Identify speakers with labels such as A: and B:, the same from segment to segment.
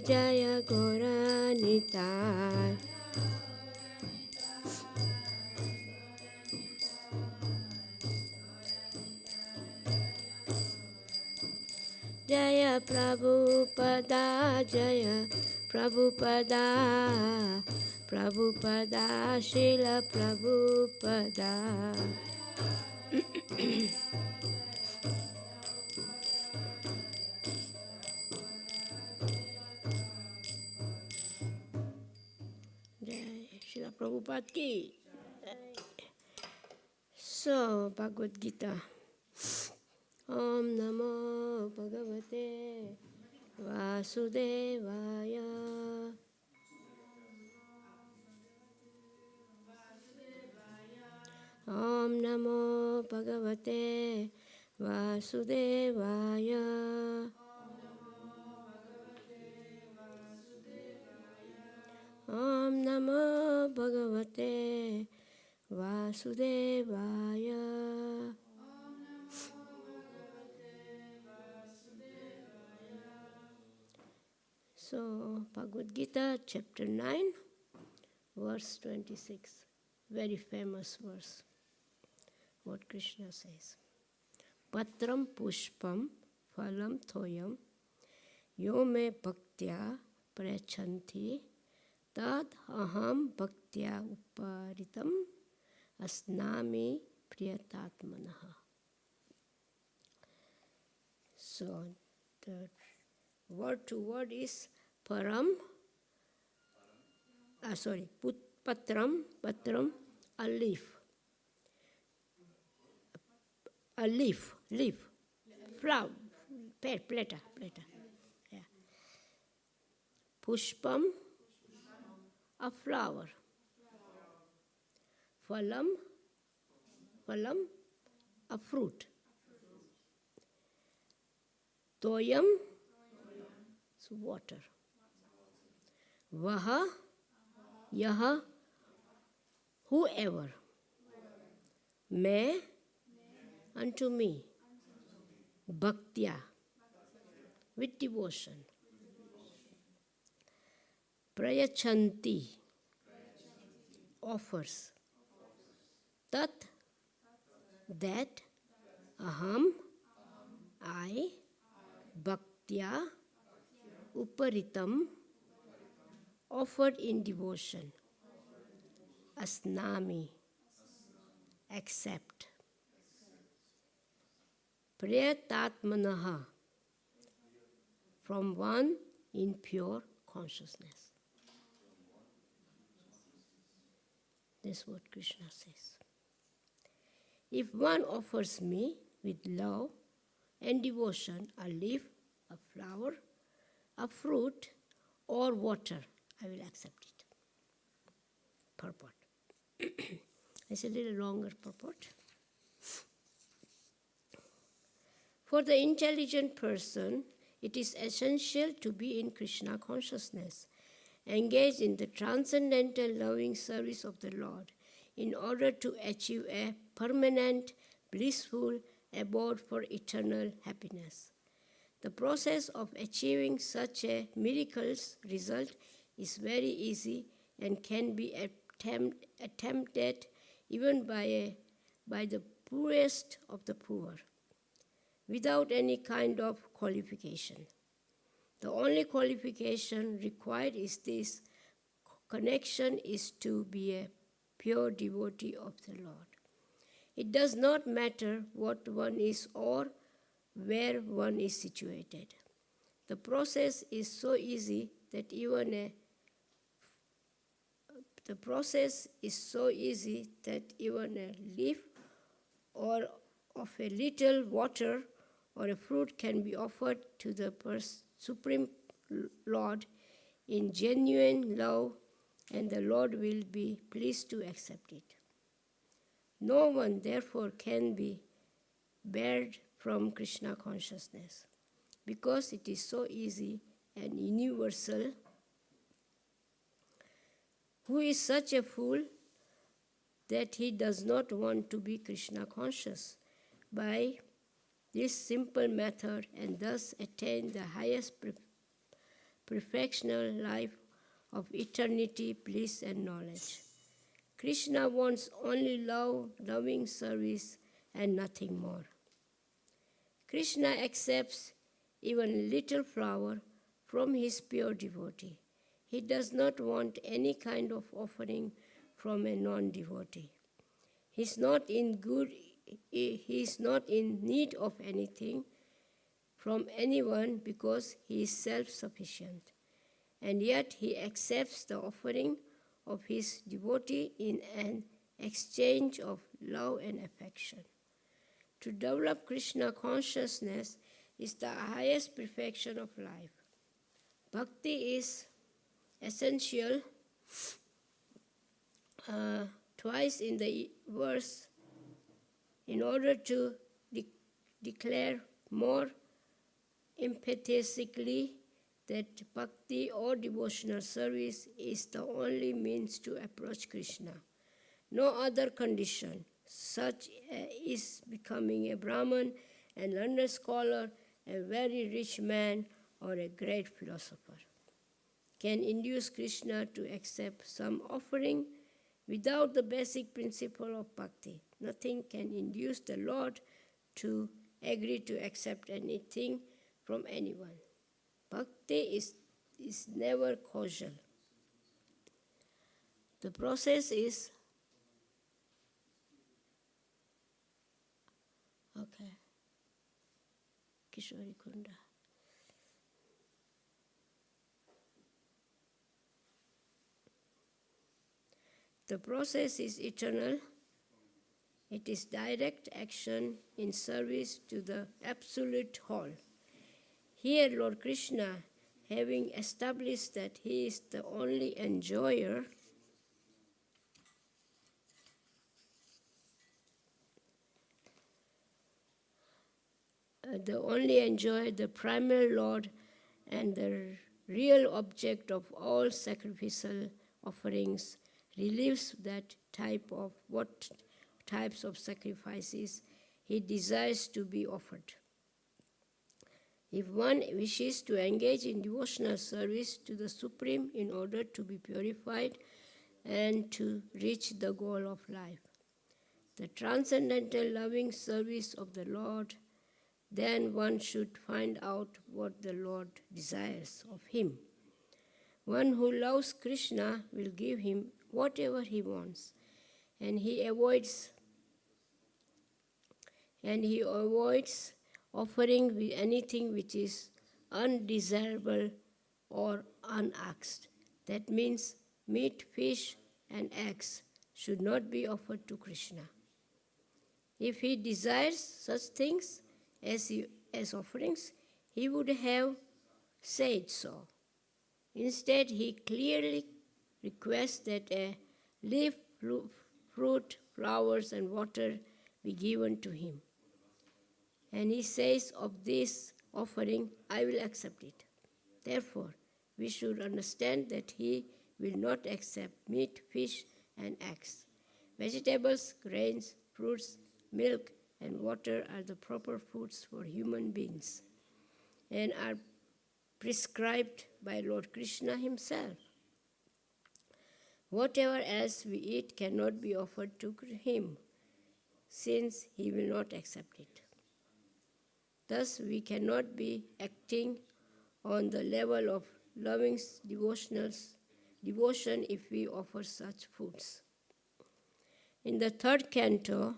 A: Jaya Gauranitai. Jaya Prabhupada, Jaya Prabhupada, Prabhupada, Srila Prabhupada. Jai Srila Prabhupada ki. So, Bhagavad Gita. Om Namo Bhagavate Vasudevaya. Om Namo Bhagavate Vasudevaya. Om Namo Bhagavate Vasudevaya. So, Bhagavad Gita, chapter 9, verse 26. Very famous verse. What Krishna says. Patram pushpam phalam thoyam yo me bhaktya prachanti tad aham bhaktya uparitam asnami priyatatmanaha. So, the word to word is param, patram, a leaf. A leaf, flower, plata. Yeah. Pushpam, a flower. Phalam, a fruit. Toyam, it's water. Vaha, yaha, whoever. Me, unto me. Bhaktya, with devotion. Prayachanti, offers. Tat, that, aham, I, bhaktya, uparitam, offered in devotion. Asnami, accept. Priyatatmanaha, from one in pure consciousness. That's what Krishna says. If one offers me with love and devotion a leaf, a flower, a fruit, or water, I will accept it. Purport. It's a little longer purport. For the intelligent person, it is essential to be in Krishna consciousness, engaged in the transcendental loving service of the Lord, in order to achieve a permanent, blissful abode for eternal happiness. The process of achieving such a miraculous result is very easy and can be attempted even by the poorest of the poor, without any kind of qualification. The only qualification required is this: connection is to be a pure devotee of the Lord. It does not matter what one is or where one is situated. The process is so easy that even a leaf or of a little water or a fruit can be offered to the Supreme Lord in genuine love, and the Lord will be pleased to accept it. No one, therefore, can be barred from Krishna consciousness, because it is so easy and universal. Who is such a fool that he does not want to be Krishna conscious by this simple method and thus attain the highest perfectional life of eternity, bliss and knowledge. Krishna wants only love, loving service and nothing more. Krishna accepts even little flower from his pure devotee. He does not want any kind of offering from a non-devotee. He is not in need of anything from anyone because he is self-sufficient. And yet he accepts the offering of his devotee in an exchange of love and affection. To develop Krishna consciousness is the highest perfection of life. Bhakti is essential twice in the verse in order to declare more emphatically that bhakti or devotional service is the only means to approach Krishna. No other condition, such as becoming a Brahman, a learned scholar, a very rich man, or a great philosopher, can induce Krishna to accept some offering without the basic principle of bhakti. Nothing can induce the Lord to agree to accept anything from anyone. Bhakti is never causal. The process is Kishori Kunda. The process is eternal. It is direct action in service to the absolute whole. Here, Lord Krishna, having established that he is the only enjoyer, the primal Lord, and the real object of all sacrificial offerings, relieves that type of what types of sacrifices he desires to be offered. If one wishes to engage in devotional service to the Supreme in order to be purified and to reach the goal of life, the transcendental loving service of the Lord, then one should find out what the Lord desires of him. One who loves Krishna will give him whatever he wants, and he avoids offering anything which is undesirable or unasked. That means meat, fish, and eggs should not be offered to Krishna. If he desires such things as offerings, he would have said so. Instead, he clearly requests that a leaf, fruit, flowers, and water be given to him. And he says of this offering, I will accept it. Therefore, we should understand that he will not accept meat, fish, and eggs. Vegetables, grains, fruits, milk, and water are the proper foods for human beings and are prescribed by Lord Krishna himself. Whatever else we eat cannot be offered to him, since he will not accept it. Thus, we cannot be acting on the level of loving devotion if we offer such foods. In the third canto,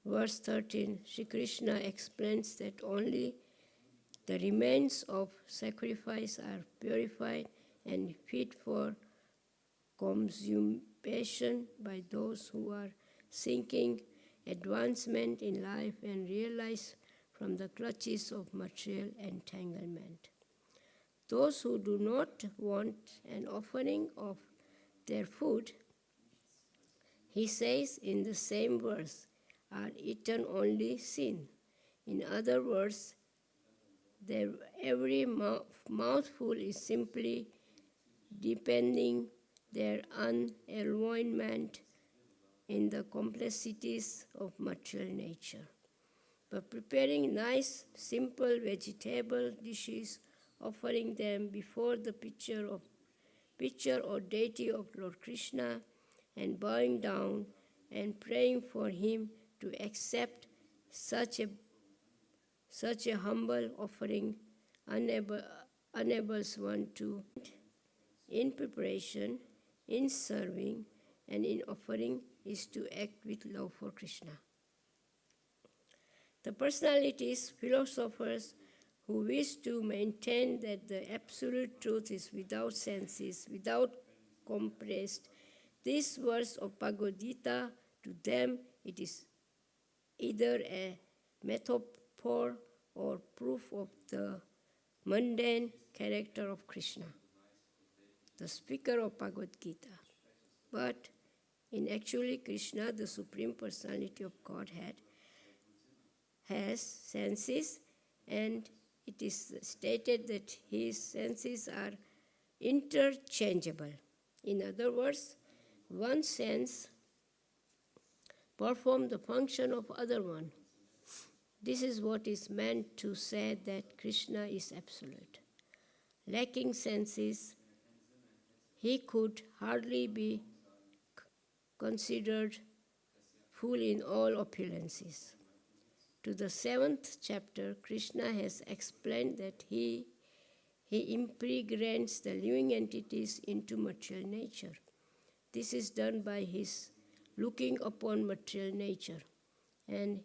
A: verse 13, Sri Krishna explains that only the remains of sacrifice are purified and fit for consumption by those who are seeking advancement in life and realize from the clutches of material entanglement. Those who do not want an offering of their food, he says in the same verse, are eaten only sin. In other words, their every mouthful is simply deepening their unenlightenment in the complexities of material nature. But preparing nice, simple vegetable dishes offering them before the picture or deity of Lord Krishna, and bowing down and praying for him to accept such a humble offering enables one to, in preparation, in serving, and in offering, is to act with love for Krishna. The personalities, philosophers, who wish to maintain that the absolute truth is without senses, without compressed, this verse of Bhagavad Gita, to them it is either a metaphor or proof of the mundane character of Krishna, the speaker of Bhagavad Gita. But in actually Krishna, the Supreme Personality of Godhead, has senses, and it is stated that his senses are interchangeable. In other words, one sense performs the function of other one. This is what is meant to say that Krishna is absolute. Lacking senses, he could hardly be considered full in all opulences. To the 7th chapter, Krishna has explained that he impregnates the living entities into material nature. This is done by his looking upon material nature. And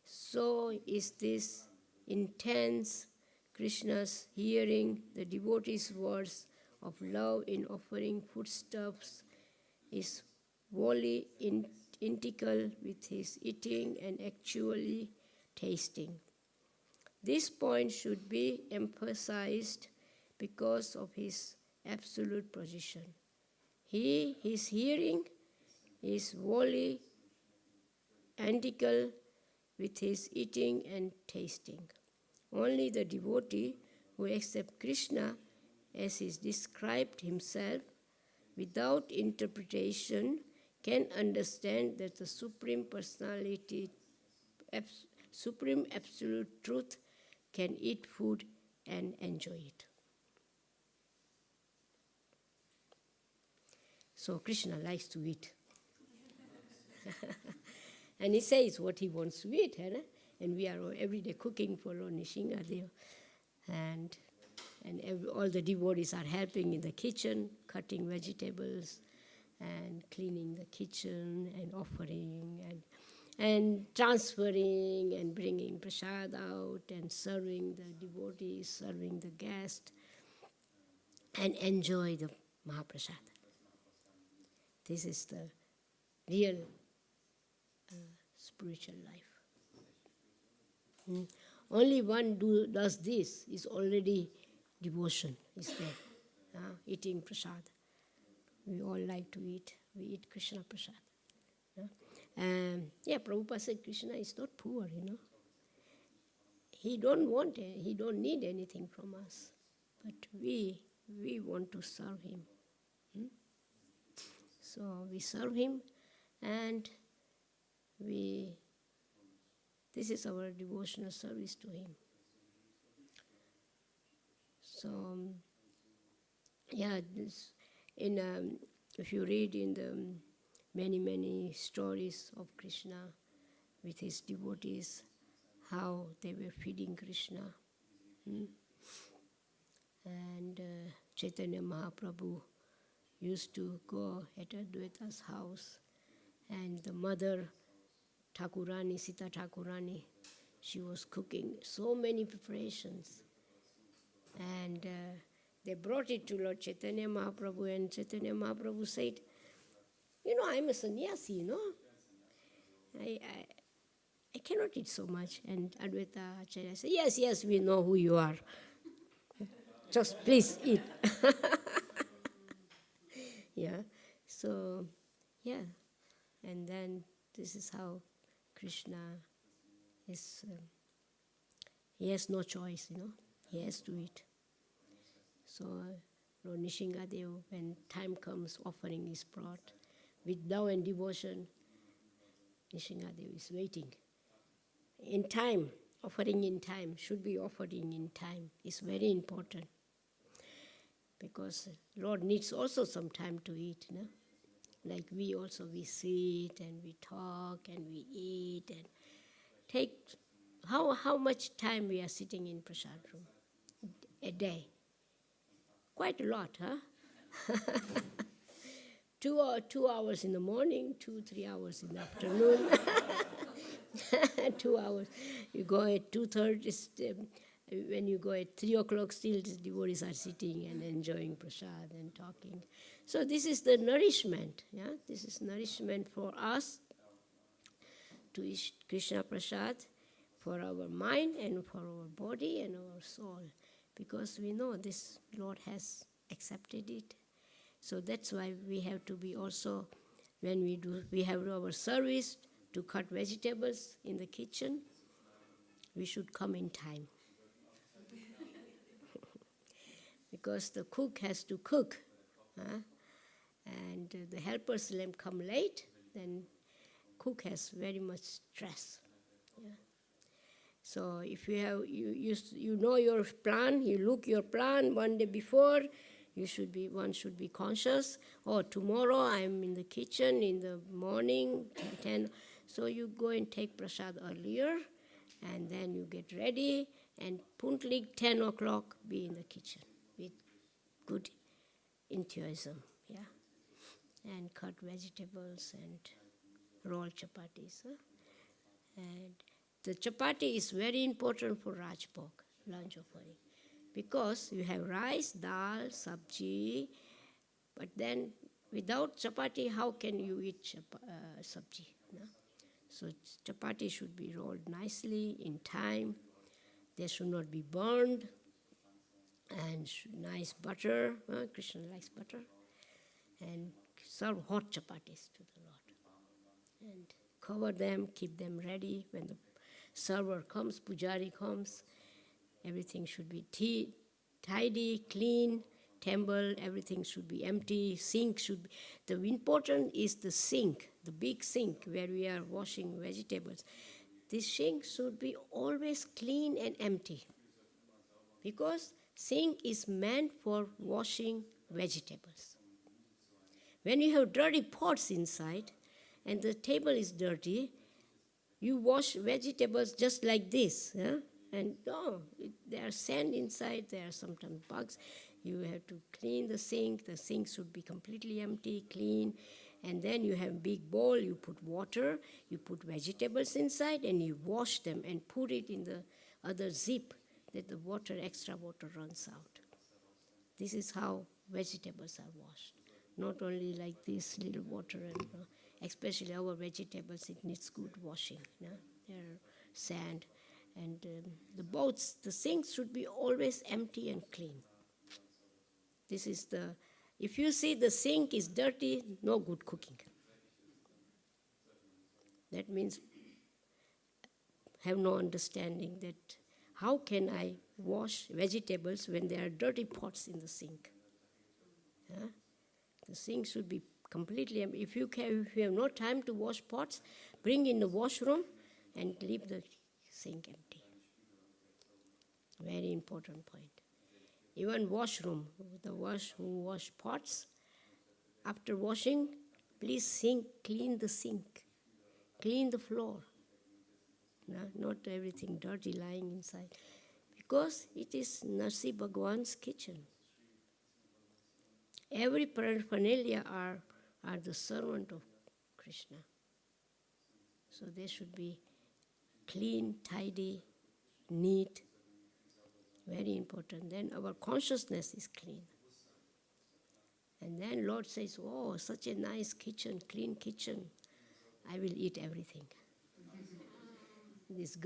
A: so is this intense Krishna's hearing the devotee's words of love in offering foodstuffs is wholly identical with his eating and actually tasting. This point should be emphasized because of his absolute position. His hearing is wholly identical with his eating and tasting. Only the devotee who accepts Krishna as he described himself without interpretation can understand that the Supreme Personality, Supreme Absolute Truth, can eat food and enjoy it. So Krishna likes to eat. And he says what he wants to eat, and we are every day cooking for Lord Nishingadev. And all the devotees are helping in the kitchen, cutting vegetables and cleaning the kitchen and offering and transferring and bringing prasad out and serving the devotees, serving the guest, and enjoy the Mahaprasad. This is the real spiritual life. Only one does this is already devotion is there. Eating prasad. We all like to eat. We eat Krishna prasad. Prabhupada said Krishna is not poor, He don't need anything from us. But we want to serve him. So we serve him, and this is our devotional service to him. So, if you read in the many stories of Krishna with his devotees, how they were feeding Krishna. And Chaitanya Mahaprabhu used to go at Advaita's house, and the mother, Thakurani, Sita Thakurani, she was cooking so many preparations. And they brought it to Lord Chaitanya Mahaprabhu, and Chaitanya Mahaprabhu said, I'm a sannyasi, I cannot eat so much. And Advaita Acharya said, yes, we know who you are. Just please eat. And then this is how Krishna is, he has no choice, he has to eat. So Lord Nishingadev, when time comes, offering is brought. With love and devotion, Nishingadev is waiting. In time, offering in time, should be offering in time. It's very important. Because Lord needs also some time to eat, no? Like we sit and we talk and we eat and take, how much time we are sitting in prasad room? A day. Quite a lot, huh? 2 hours in the morning, 3 hours in the afternoon. 2 hours. You go at 2:30, when you go at 3 o'clock, still the devotees are sitting and enjoying prasad and talking. So this is the nourishment, yeah? This is nourishment for us to eat Krishna prasad, for our mind and for our body and our soul. Because we know this Lord has accepted it. So that's why we have to be also, when we have our service to cut vegetables in the kitchen, we should come in time. Because the cook has to cook, and the helpers come late, then cook has very much stress. Yeah. So if you have you know your plan, you look your plan one day before, one should be conscious. Oh, tomorrow I'm in the kitchen in the morning, 10. So you go and take prasad earlier, and then you get ready, and puntlik 10 o'clock be in the kitchen with good enthusiasm, yeah, and cut vegetables and roll chapatis. And the chapati is very important for Rajbhog, lunch offering, because you have rice, dal, sabji, but then without chapati, how can you eat sabji? No? So chapati should be rolled nicely in time. They should not be burned, and nice butter. Krishna likes butter, and serve hot chapatis to the Lord. And cover them, keep them ready. When the server comes, pujari comes, everything should be tidy, clean, temple, everything should be empty, sink should be... The important is the sink, the big sink where we are washing vegetables. This sink should be always clean and empty, because sink is meant for washing vegetables. When you have dirty pots inside and the table is dirty, you wash vegetables just like this, yeah? And there are sand inside, there are sometimes bugs. You have to clean the sink should be completely empty, clean, and then you have big bowl, you put water, you put vegetables inside, and you wash them and put it in the other zip that the extra water runs out. This is how vegetables are washed. Not only like this little water, and especially our vegetables, it needs good washing. Yeah? There are sand, and the sinks should be always empty and clean. This is if you see the sink is dirty, no good cooking. That means have no understanding that how can I wash vegetables when there are dirty pots in the sink? Yeah? The sink should be completely empty. If you have no time to wash pots, bring in the washroom and leave the sink empty. Very important point. Even washroom, who wash pots, after washing, please clean the sink, clean the floor. No, not everything dirty lying inside. Because it is Narsi Bhagwan's kitchen. Every paraphernalia are the servant of Krishna. So they should be clean, tidy, neat. Very important. Then our consciousness is clean. And then Lord says, oh, such a nice kitchen, clean kitchen. I will eat everything. These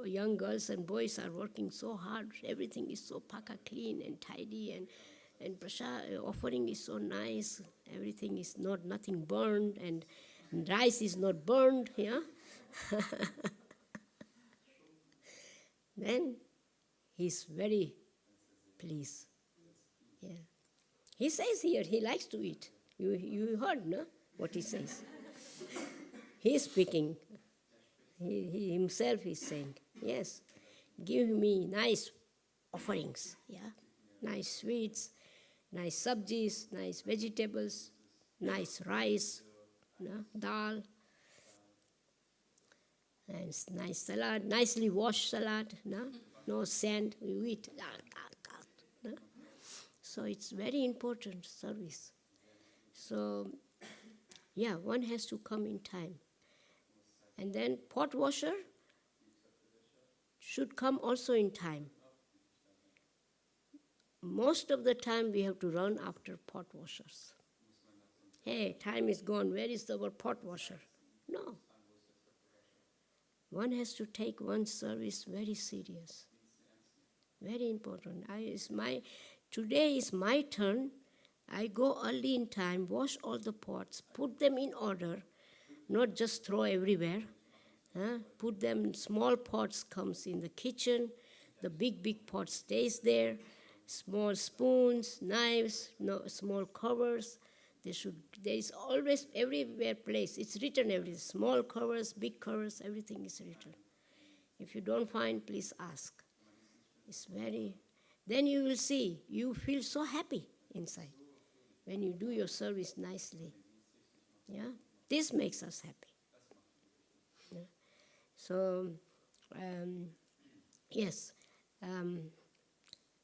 A: young girls and boys are working so hard. Everything is so paka clean and tidy, and prasad offering is so nice. Everything is nothing burned, and rice is not burned. Yeah. Then he's very pleased. Yeah. He says here he likes to eat. You heard, no? What he says. He is speaking. He himself is saying, yes, give me nice offerings, yeah, nice sweets, nice sabjis, nice vegetables, nice rice, dal, nice salad, nicely washed salad, no sand, you eat. So it's very important service. So, yeah, one has to come in time. And then pot washer should come also in time. Most of the time we have to run after pot washers. Hey, time is gone, where is our pot washer? No. One has to take one's service very serious. Very important. Today is my turn. I go early in time, wash all the pots, put them in order, not just throw everywhere. Put them, small pots comes in the kitchen, the big pot stays there, small spoons, knives, small covers. There is always everywhere place. It's written everywhere. Small covers, big covers, everything is written. If you don't find, please ask. Then you will see, you feel so happy inside when you do your service nicely. Yeah, this makes us happy. Yeah. So, yes,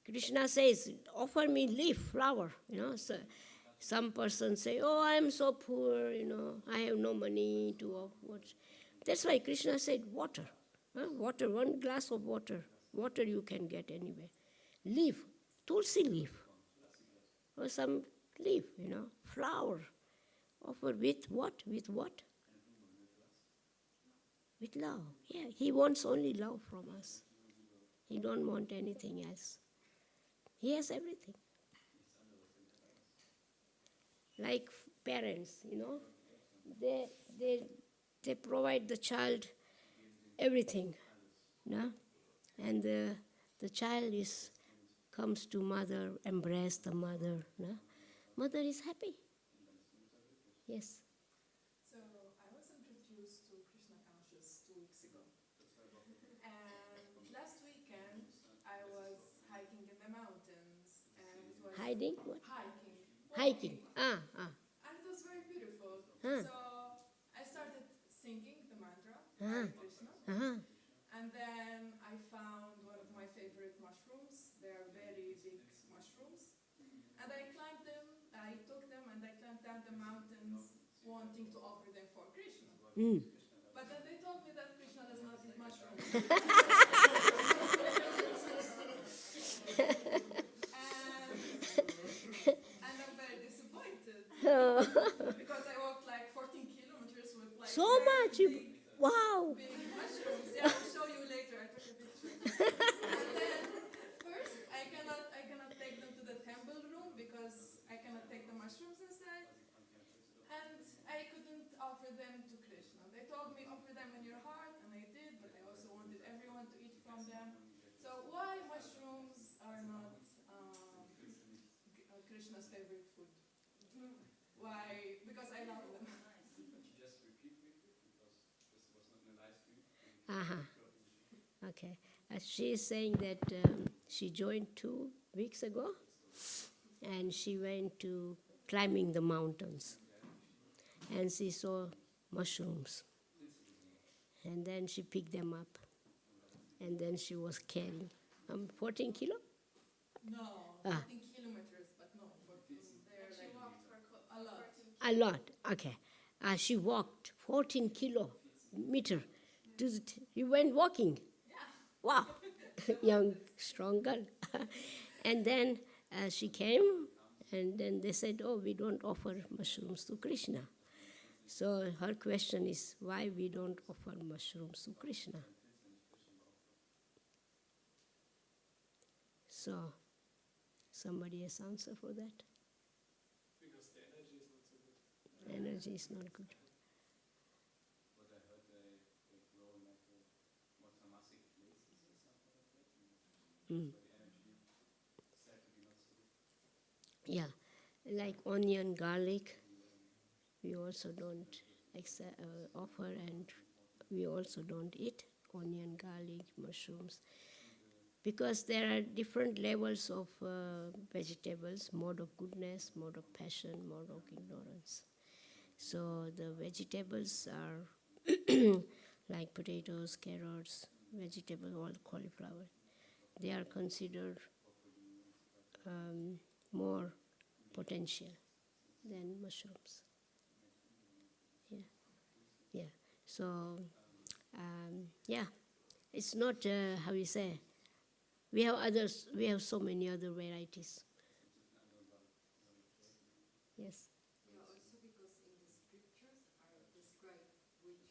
A: Krishna says, offer me leaf, flower. So some persons say, oh, I am so poor, I have no money to offer. That's why Krishna said water. Water, one glass of water. Water you can get anywhere. Leaf, tulsi leaf, or some leaf, flower. Offer with what? With what? With love. Yeah, he wants only love from us. He don't want anything else. He has everything. Like parents, they provide the child everything, and the child comes to mother, embrace the mother. Mother is happy. Yes.
B: So I was introduced to Krishna conscious 2 weeks ago. And last weekend I was hiking in the mountains, and it was
A: Hiding? What?
B: hiking.
A: Hiking.
B: walking. And it was very beautiful. So I started singing the mantra, Hare Krishna. And then I found one of my favorite mushrooms. They are very big mushrooms. And I climbed them, I took them and I climbed down the mountains wanting to offer them for Krishna. But then they told me that Krishna does not eat mushrooms. and I'm very disappointed. Because I walked like 14 kilometers with like
A: so much. Wow.
B: Big mushrooms. Yeah, I'll show you later. I took a picture. And then first I cannot take them to the temple room because I cannot take the mushrooms inside. And I couldn't offer them to Krishna. They told me offer them in your heart, and I did, but I also wanted everyone to eat from them. So why mushrooms are not Krishna's favorite food? Why? Because I love them.
A: Okay. She is saying that she joined 2 weeks ago, and she went to climbing the mountains, and she saw mushrooms, and then she picked them up, and then she was carrying 14 kilo?
B: No, 14 kilometers, but no, 14. They're like walked for a lot.
A: A lot, okay. She walked 14 kilometers. You went walking?
B: Yeah.
A: Wow, young, strong girl. And then she came, and then they said, oh, we don't offer mushrooms to Krishna. So her question is, why we don't offer mushrooms to Krishna? So, somebody has answer for that?
B: Because the energy is not so good.
A: The energy is not good.
C: What I heard, they grow in like more tamasic places or something like that. So the energy is said to be not so good.
A: Yeah, like onion, garlic, we also don't offer, and we also don't eat onion, garlic, mushrooms. because there are different levels of vegetables, mode of goodness, mode of passion, mode of ignorance. So the vegetables are like potatoes, carrots, vegetable, all cauliflower. They are considered more potential than mushrooms. Yeah, yeah. So, yeah, it's not how you say. We have others. We have so many other varieties. Yes.
D: Yeah, also because in the scriptures are described which.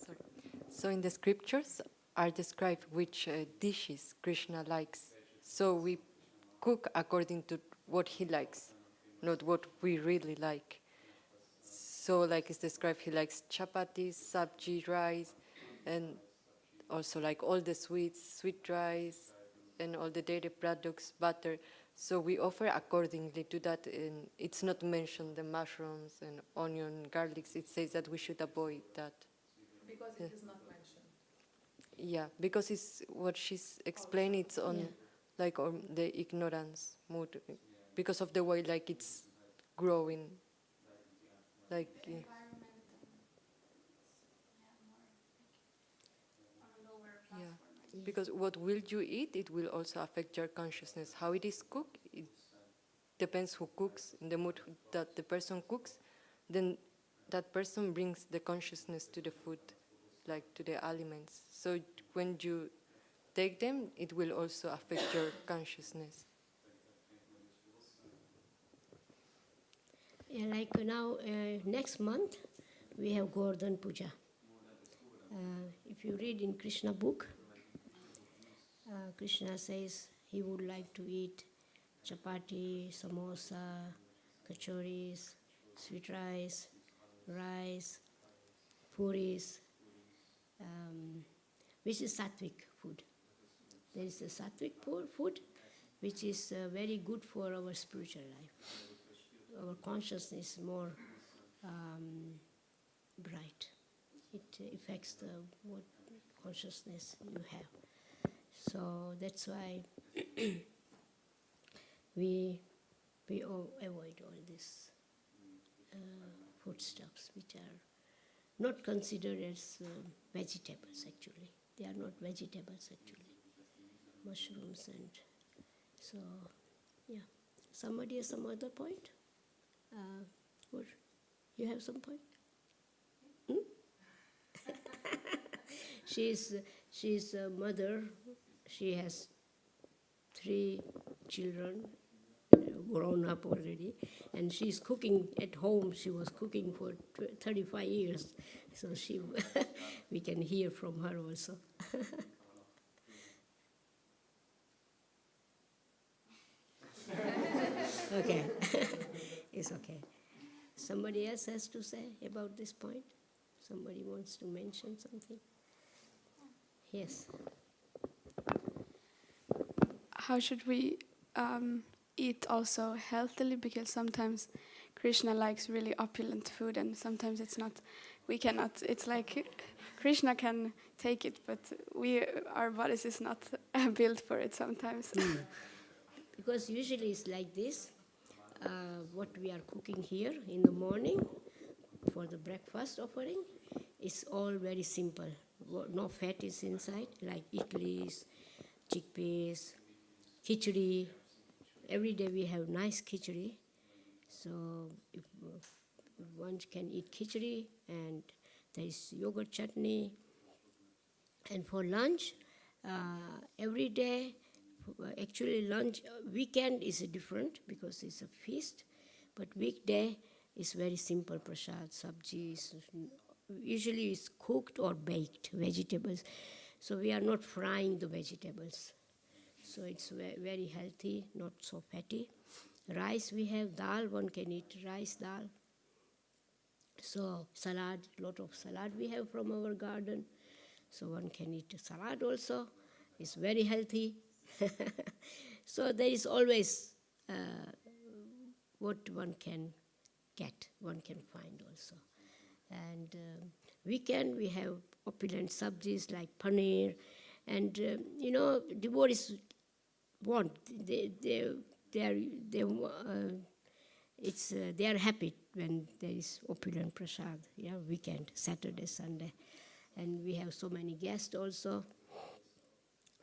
D: Sorry. So in the scriptures are described which dishes Krishna likes. So we cook according to what he likes, not what we really like. So like it's described, he likes chapatis, sabji, rice, and also like all the sweets, sweet rice, and all the dairy products, butter. So we offer accordingly to that, and it's not mentioned the mushrooms and onion, garlics. It says that we should avoid that.
B: Because it is not mentioned.
D: Yeah, because it's what she's explaining. It's on like on the ignorance mood, because of the way like it's growing. Like yeah, because what will you eat, it will also affect your consciousness. How it is cooked, it depends who cooks, in the mood that the person cooks, then that person brings the consciousness to the food, like to the aliments. So when you take them, it will also affect your consciousness.
A: Yeah, like now, next month, we have Gordon Puja. If you read in Krishna book, Krishna says he would like to eat chapati, samosa, kachoris, sweet rice, puris, which is sattvic food. There is a sattvic food which is very good for our spiritual life. Our consciousness is more bright. It affects the what consciousness you have. So that's why we avoid all these foodstuffs which are not considered as vegetables actually. They are not vegetables actually. Mushrooms and so, yeah. Somebody has some other point? Or you have some point? She's a mother. She has 3 children, grown up already, and she's cooking at home. She was cooking for 35 years, so we can hear from her also. Okay, it's okay. Somebody else has to say about this point? Somebody wants to mention something? Yes.
E: How should we eat also healthily? Because sometimes Krishna likes really opulent food, and sometimes it's not. We cannot. It's like Krishna can take it, but our bodies is not built for it sometimes.
A: Because usually it's like this. What we are cooking here in the morning for the breakfast offering is all very simple. No fat is inside, like idlis, chickpeas, khichdi. Every day we have nice khichdi. So if one can eat khichdi, and there is yogurt chutney. And for lunch, every day, actually lunch, weekend is different because it's a feast, but weekday is very simple prasad, sabjis. Usually it's cooked or baked vegetables. So we are not frying the vegetables. So it's very healthy, not so fatty. Rice we have, dal, one can eat rice, dal. So salad, lot of salad we have from our garden. So one can eat salad also. It's very healthy. So there is always what one can get, one can find also. And weekend we have opulent sabjis like paneer. And, devotees want, they are happy when there is opulent prasad, weekend, Saturday, Sunday. And we have so many guests also.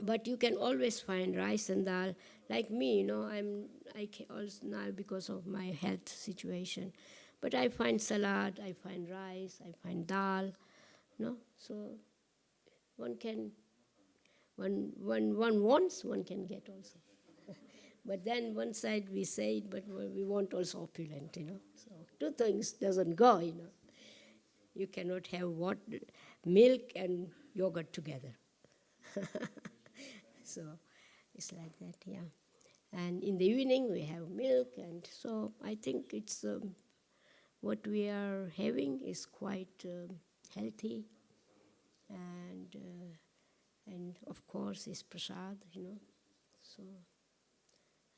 A: But you can always find rice and dal. Like me, I can also now because of my health situation. But I find salad, I find rice, I find dal, So one can, when one wants, one can get also. But then one side we say it, but we want also opulent, So two things doesn't go, You cannot have milk and yogurt together. So it's like that, yeah. And in the evening we have milk, and so I think it's what we are having is quite healthy, and of course it's prasad, So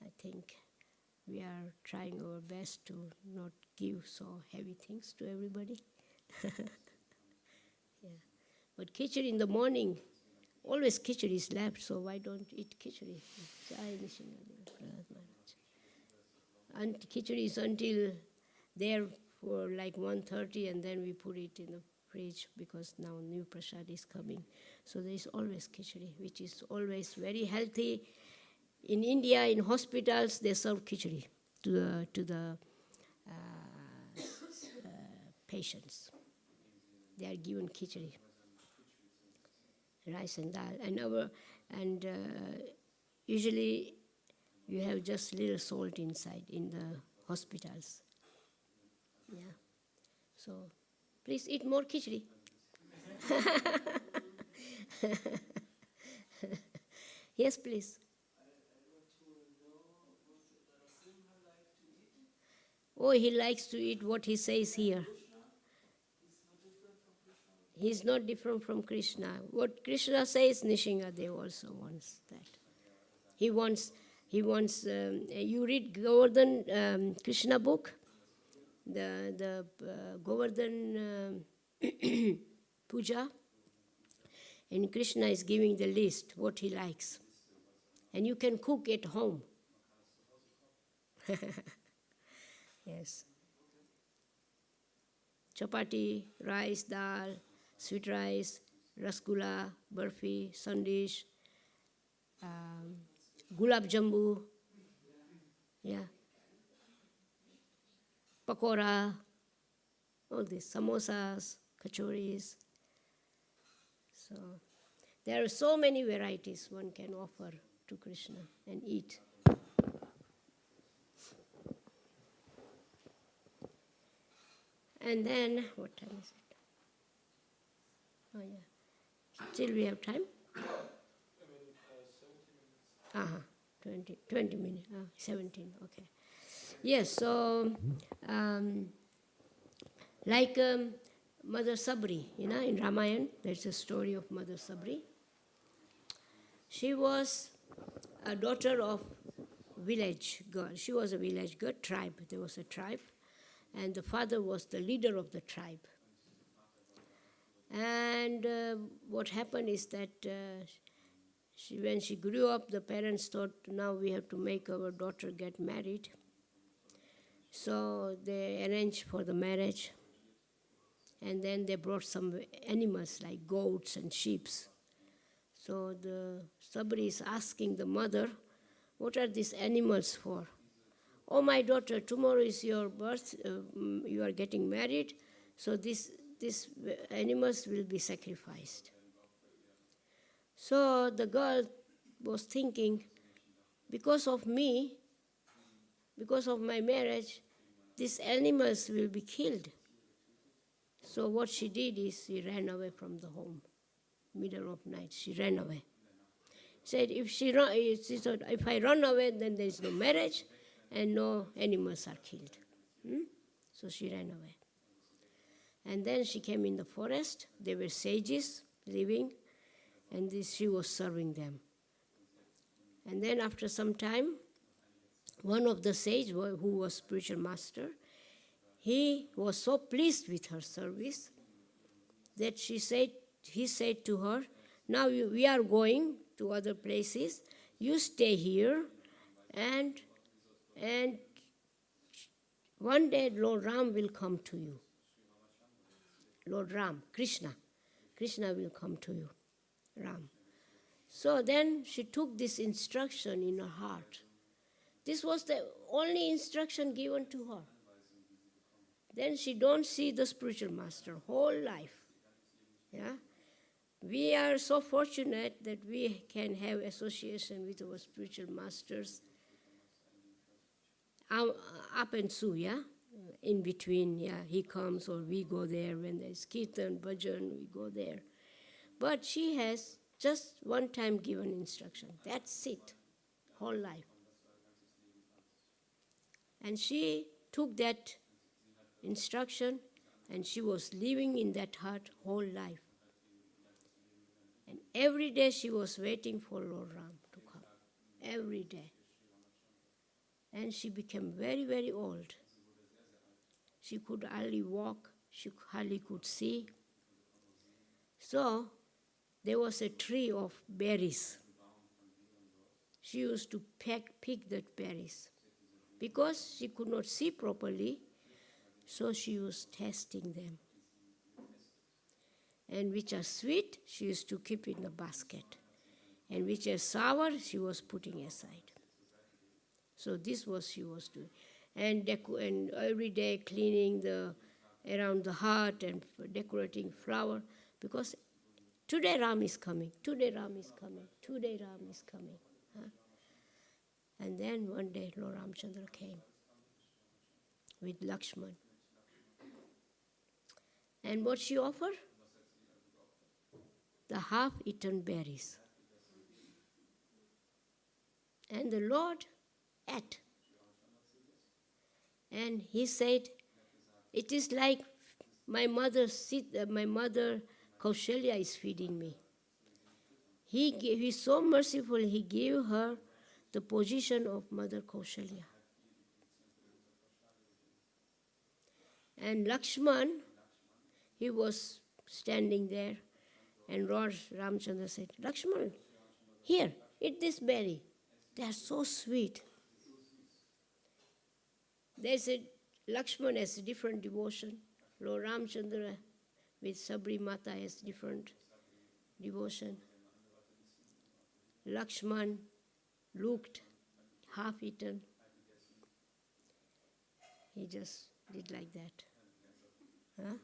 A: I think we are trying our best to not give so heavy things to everybody. Yeah. But khichdi in the morning, always khichdi is left, so why don't eat khichdi? And khichdi is until there for like 1:30, and then we put it in the fridge because now new prasad is coming. So there is always khichdi, which is always very healthy. In India, in hospitals, they serve khichdi to the patients. They are given khichdi, rice and dal, and usually you have just little salt inside in the hospitals. Yeah. So please eat more khichdi. Yes, please. Oh, he likes to eat what he says here. He's not different from Krishna. What Krishna says, Nishingadev also wants that. He wants. You read Govardhan Krishna book, the Govardhan puja, and Krishna is giving the list what he likes, and you can cook at home. Yes. Chapati, rice, dal, sweet rice, rasgulla, barfi, sandesh, gulab jambu, pakora, all these, samosas, kachoris. So there are so many varieties one can offer to Krishna and eat. And then, what time is it? Oh, yeah. Still we have time? 20 minutes. 17, okay. Yes, so, like Mother Sabri, in Ramayana, there's a story of Mother Sabri. She was a daughter of village girl. She was a village girl, tribe. There was a tribe. And the father was the leader of the tribe. And what happened is that when she grew up, the parents thought, now we have to make our daughter get married. So they arranged for the marriage. And then they brought some animals like goats and sheep. So the Sabri is asking the mother, what are these animals for? Oh, my daughter, tomorrow is your birth, you are getting married, so these animals will be sacrificed. So the girl was thinking, because of me, because of my marriage, these animals will be killed. So what she did is she ran away from the home, middle of night, she ran away. Said, she said, if I run away, then there is no marriage, and no animals are killed. So she ran away. And then she came in the forest. There were sages living, and she was serving them. And then after some time, one of the sages, who was spiritual master, he was so pleased with her service that she said he said to her, now we are going to other places, you stay here, and one day Lord Ram will come to you. Lord Ram, Krishna will come to you, Ram. So then she took this instruction in her heart. This was the only instruction given to her. Then she don't see the spiritual master whole life. Yeah, we are so fortunate that we can have association with our spiritual masters. Up and through, yeah, in between, yeah, he comes or we go there. When there's kirtan, bhajan, we go there. But she has just one time given instruction. That's it, whole life. And she took that instruction and she was living in that heart whole life. And every day she was waiting for Lord Ram to come. Every day. And she became very, very old. She could hardly walk, she hardly could see. So there was a tree of berries. She used to pick that berries. Because she could not see properly, so she was tasting them. And which are sweet, she used to keep in the basket. And which are sour, she was putting aside. So this was she was doing. And every day cleaning around the heart and decorating flower. Because today Ram is coming, today Ram is coming, today Ram is coming. Huh? And then one day Lord Ramchandra came with Lakshman. And what she offered? The half-eaten berries. And the Lord ate. And he said, it is like my mother Kaushalya is feeding me. He's so merciful, he gave her the position of Mother Kaushalya. And Lakshman, he was standing there, and Lord Ramchandra said, Lakshman, here, eat this berry. They are so sweet. There's Lakshman has a different devotion. Lord Ramchandra with Sabri Mata has different devotion. Lakshman looked half-eaten. He just did like that. Huh?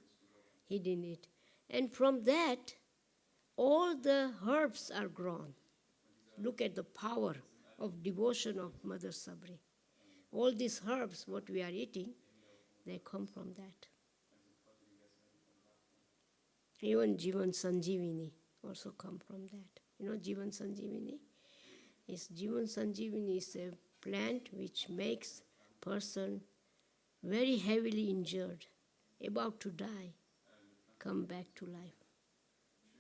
A: He didn't eat. And from that, all the herbs are grown. Look at the power of devotion of Mother Sabri. All these herbs, what we are eating, they come from that. Even Jivan Sanjivini also come from that. You know Jivan Sanjivini? Jivan Sanjivini is a plant which makes person very heavily injured, about to die, come back to life.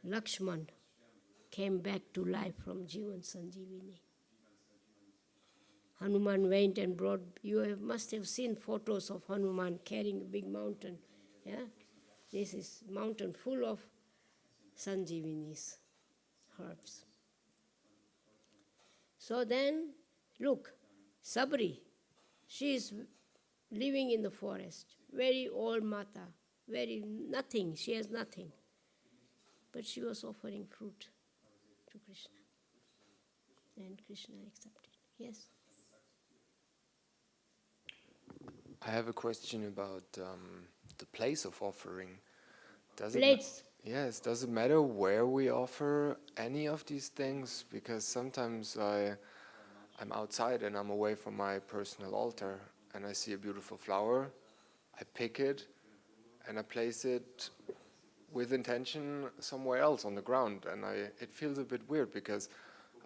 A: Lakshman came back to life from Jivan Sanjivini. Hanuman went and brought, must have seen photos of Hanuman carrying a big mountain. Yeah? This is mountain full of Sanjivinis, herbs. So then, look, Sabri, she is living in the forest, very old mata, very nothing, she has nothing. But she was offering fruit to Krishna. And Krishna accepted. Yes?
F: I have a question about the place of offering. Does it matter where we offer any of these things? Because sometimes I'm outside and I'm away from my personal altar and I see a beautiful flower, I pick it and I place it with intention somewhere else on the ground, and it feels a bit weird because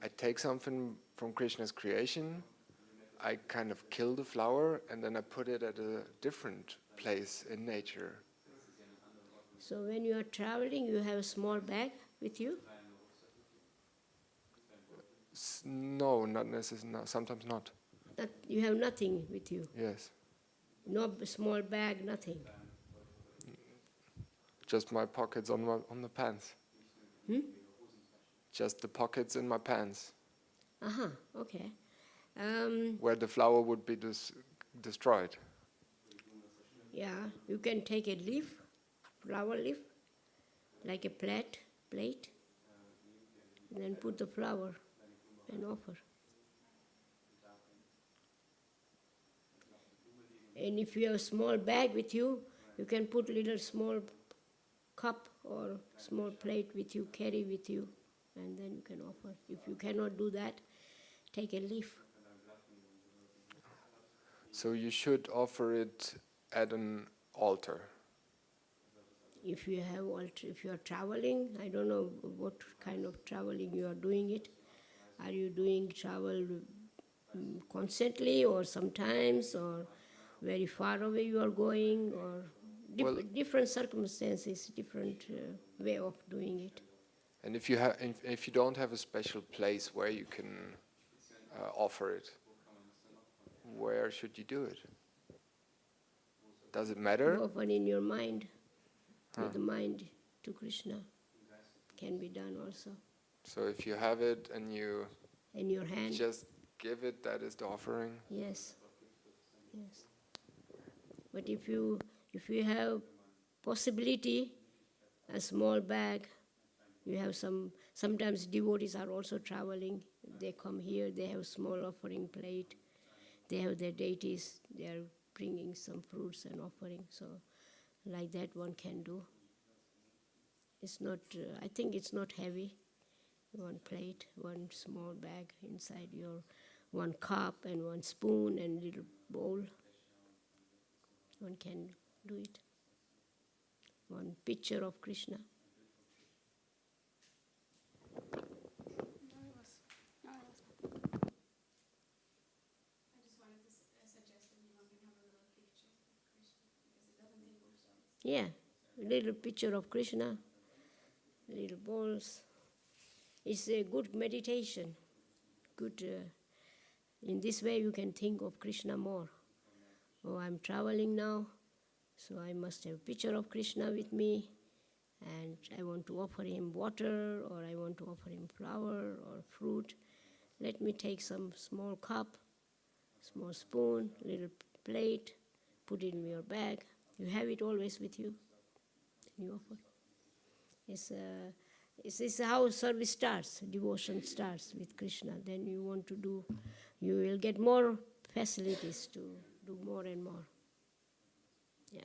F: I take something from Krishna's creation, I kind of kill the flower and then I put it at a different place in nature.
A: So when you are traveling, you have a small bag with you?
F: No, not necessarily. No, sometimes not.
A: You have nothing with you?
F: Yes.
A: No small bag, nothing?
F: Just my pockets on the pants. Just the pockets in my pants.
A: Okay.
F: Where the flower would be destroyed.
A: Yeah, you can take a leaf, flower leaf, like a plate, and then put the flower and offer. And if you have a small bag with you, you can put little small cup or small plate with you, carry with you, and then you can offer. If you cannot do that, take a leaf.
F: So you should offer it at an altar.
A: If you have if you are traveling, I don't know what kind of traveling you are doing it. Are you doing travel constantly or sometimes or very far away you are going or different circumstances, different way of doing it.
F: And if you don't have a special place where you can offer it, where should you do it? Does it matter?
A: You offer in your mind, with the mind to Krishna. Can be done also.
F: So if you have it and you
A: in your hand,
F: just give it, that is the offering?
A: Yes. But if you have possibility, a small bag, you have sometimes devotees are also traveling. They come here, they have small offering plate. They have their deities, they are bringing some fruits and offering. So like that one can do. It's not, I think it's not heavy. One plate, one small bag inside your one cup and one spoon and little bowl. One can do it. One picture of Krishna. Yeah, a little picture of Krishna, little bowls. It's a good meditation. Good. In this way you can think of Krishna more. Oh, I'm traveling now, so I must have a picture of Krishna with me, and I want to offer him water, or I want to offer him flower or fruit. Let me take some small cup, small spoon, little plate, put it in your bag. You have it always with you. You offer. It's how service starts, devotion starts with Krishna. Then you want to do, you will get more facilities to do more and more. Yeah.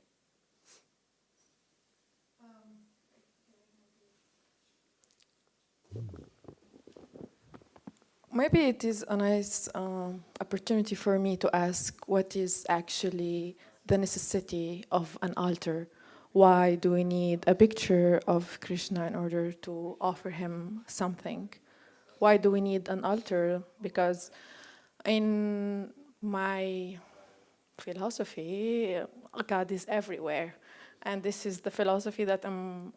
G: Maybe it is a nice opportunity for me to ask what is actually the necessity of an altar. Why do we need a picture of Krishna in order to offer him something? Why do we need an altar? Because in my philosophy, God is everywhere. And this is the philosophy that I'm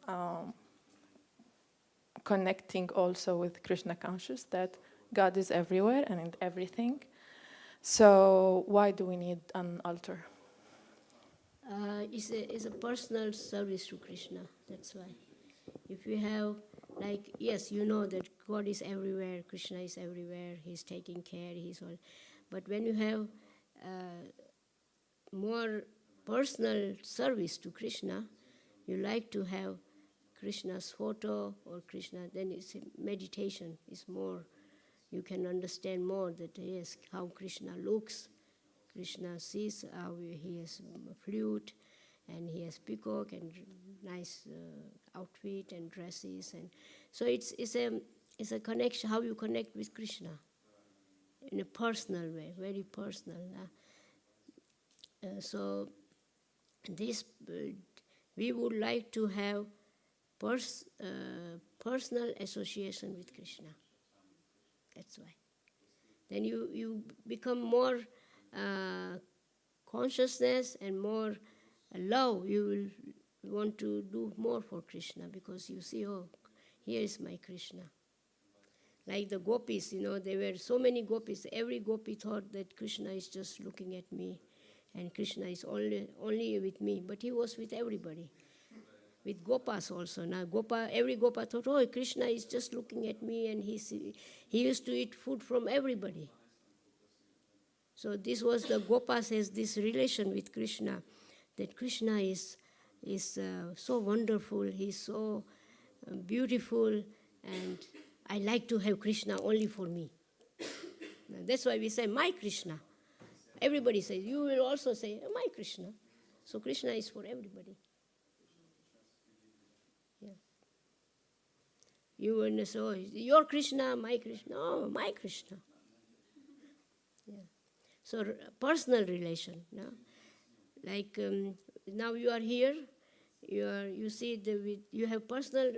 G: connecting also with Krishna consciousness, that God is everywhere and in everything. So why do we need an altar?
A: It's a personal service to Krishna, that's why. If you have, like, yes, you know that God is everywhere, Krishna is everywhere, He's taking care, He's all. But when you have more personal service to Krishna, you like to have Krishna's photo or Krishna, then it's a meditation, it's more, you can understand more that, yes, how Krishna looks. Krishna sees how he has a flute and he has peacock and nice outfit and dresses, and so it's a connection, how you connect with Krishna in a personal way, very personal. So this we would like to have personal association with Krishna. That's why. Then you become more consciousness and more love. You will want to do more for Krishna because you see, oh, here is my Krishna. Like the gopis, there were so many gopis. Every gopi thought that Krishna is just looking at me and Krishna is only with me. But he was with everybody. with Gopas also. Now every Gopa thought, oh, Krishna is just looking at me, and he used to eat food from everybody. So this was the Gopas has this relation with Krishna, that Krishna is so wonderful, he's so beautiful, and I like to have Krishna only for me. Now, that's why we say, my Krishna. Everybody says, you will also say, my Krishna. So Krishna is for everybody. Yeah. You will say, oh, your Krishna, my Krishna. No, my Krishna. Yeah. So personal relation. No? Like now you are here, you see you have personal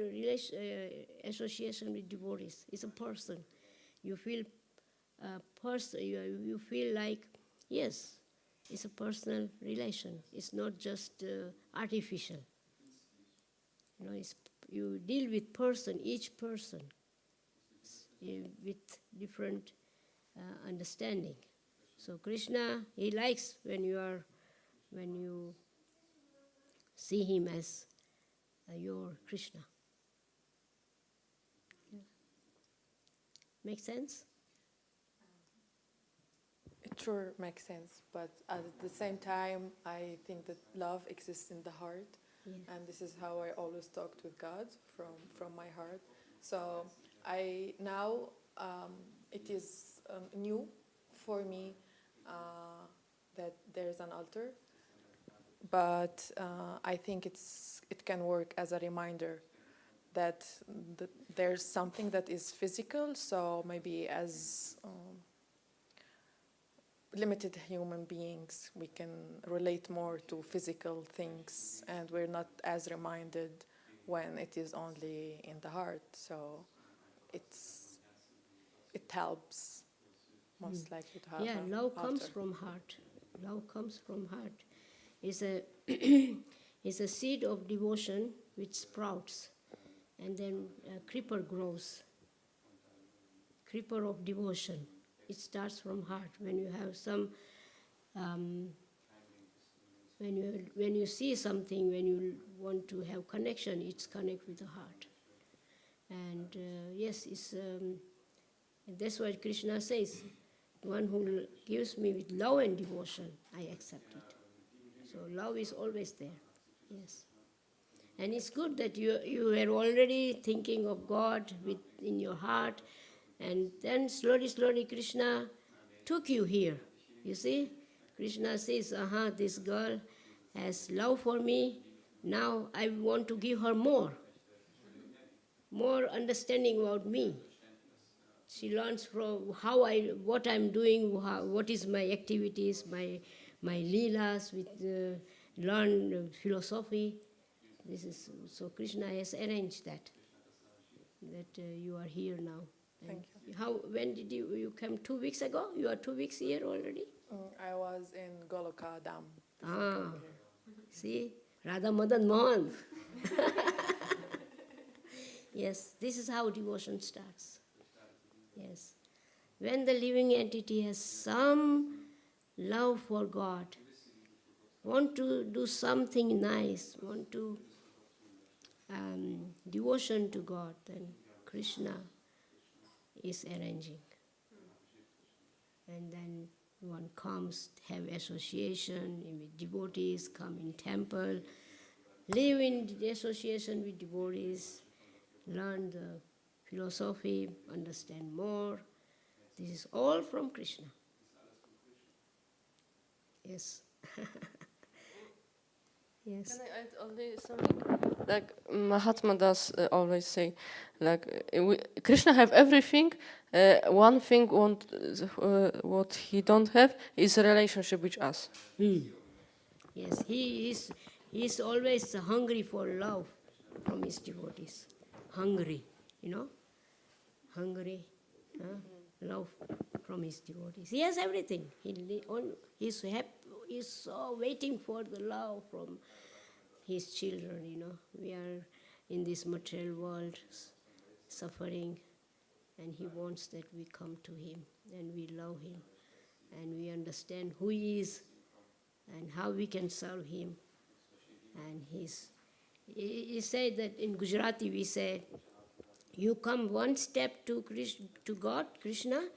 A: association with devotees. It's a person. You feel you feel like, yes, it's a personal relation. It's not just artificial. You know, you deal with each person, with different understanding. So Krishna, he likes when you see him as your Krishna. Yeah. Make sense?
G: It sure makes sense, but at the same time, I think that love exists in the heart, and this is how I always talked with God, from my heart. So now it is new for me that there's an altar, but I think it can work as a reminder that there's something that is physical. So maybe as limited human beings, we can relate more to physical things, and we're not as reminded when it is only in the heart. So it helps most likely to have.
A: Yeah, love comes from heart. Love comes from heart. It's a seed of devotion which sprouts, and then a creeper grows. Creeper of devotion. It starts from heart. When you have some, when you see something, when you want to have connection, it's connect with the heart. And yes, that's what Krishna says. One who gives me with love and devotion, I accept it. So love is always there. Yes. And it's good that you were already thinking of God in your heart. And then slowly Krishna took you here. You see? Krishna says, this girl has love for me. Now I want to give her more understanding about me. She learns from what I'm doing, what is my activities, my leelas, learn philosophy. So Krishna has arranged that you are here now.
G: Thank you.
A: When did you come? 2 weeks ago? You are 2 weeks here already?
G: I was in Goloka Dam.
A: See? Radha Madan Mohan. Yes, this is how devotion starts. Yes. When the living entity has some love for God, want to do something nice, want to devotion to God, then Krishna is arranging. And then one comes, have association with devotees, come in temple, live in association with devotees, learn the philosophy, understand more. This is all from Krishna. Yes. Yes.
H: Can I add only something? Like Mahatma does always say, like Krishna have everything. One thing what he don't have is a relationship with us.
A: Yes, he is always hungry for love from his devotees. Hungry, hungry, love from his devotees. He has everything. He's so waiting for the love from his children. We are in this material world suffering, and he wants that we come to him and we love him and we understand who he is and how we can serve him. And He said that in Gujarati we say, you come one step to God, Krishna,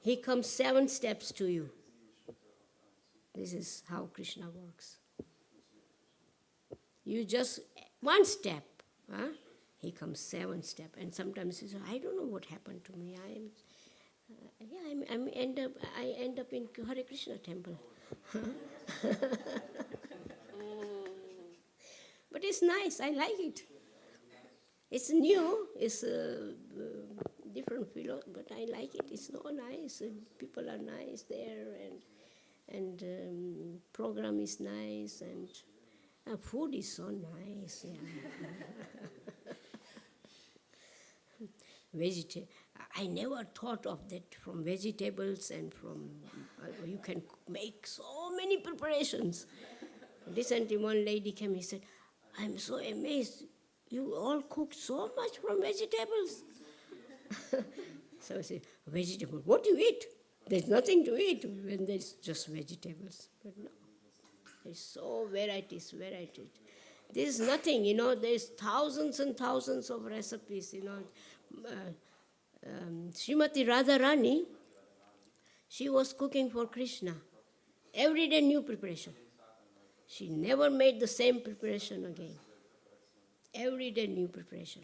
A: he comes 7 steps to you. This is how Krishna works. You just one step, he comes 7 steps. And sometimes he says, I don't know what happened to me. I end up in Hare Krishna temple. But it's nice, I like it. It's new, it's a different philo, but I like it. It's so nice. People are nice there, and program is nice, and food is so nice. Yeah. I never thought of that, from vegetables and from, you can make so many preparations. Recently one lady came, he said, I'm so amazed, you all cook so much from vegetables. So I said, vegetable, what do you eat? There's nothing to eat when there's just vegetables. But no, there's so varieties. There's nothing, there's thousands and thousands of recipes, Srimati Radharani, she was cooking for Krishna. Every day new preparation. She never made the same preparation again. Every day new preparation.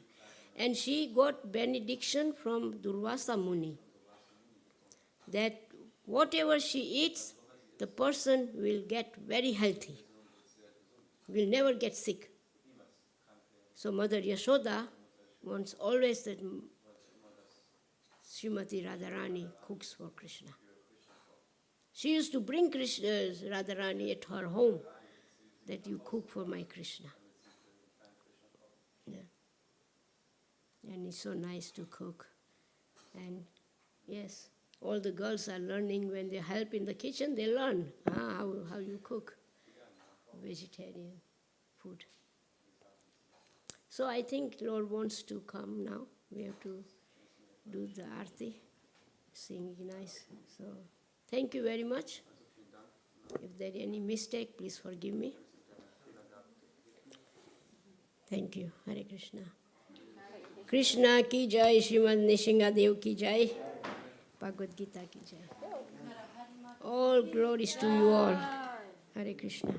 A: And she got benediction from Durvasa Muni that whatever she eats, the person will get very healthy, will never get sick. So Mother Yashoda wants always that Srimati Radharani cooks for Krishna. She used to bring Radharani at her home, that you cook for my Krishna. Yeah. And it's so nice to cook. And yes, all the girls are learning when they help in the kitchen, they learn how you cook vegetarian food. So I think Lord wants to come now. We have to do the arti, sing nice. So thank you very much. If there is any mistake, please forgive me. Thank you. Hare Krishna. Krishna ki jai, Srimad Nishingadev ki jai, Bhagavad Gita ki jai. All glories to you all. Hare Krishna.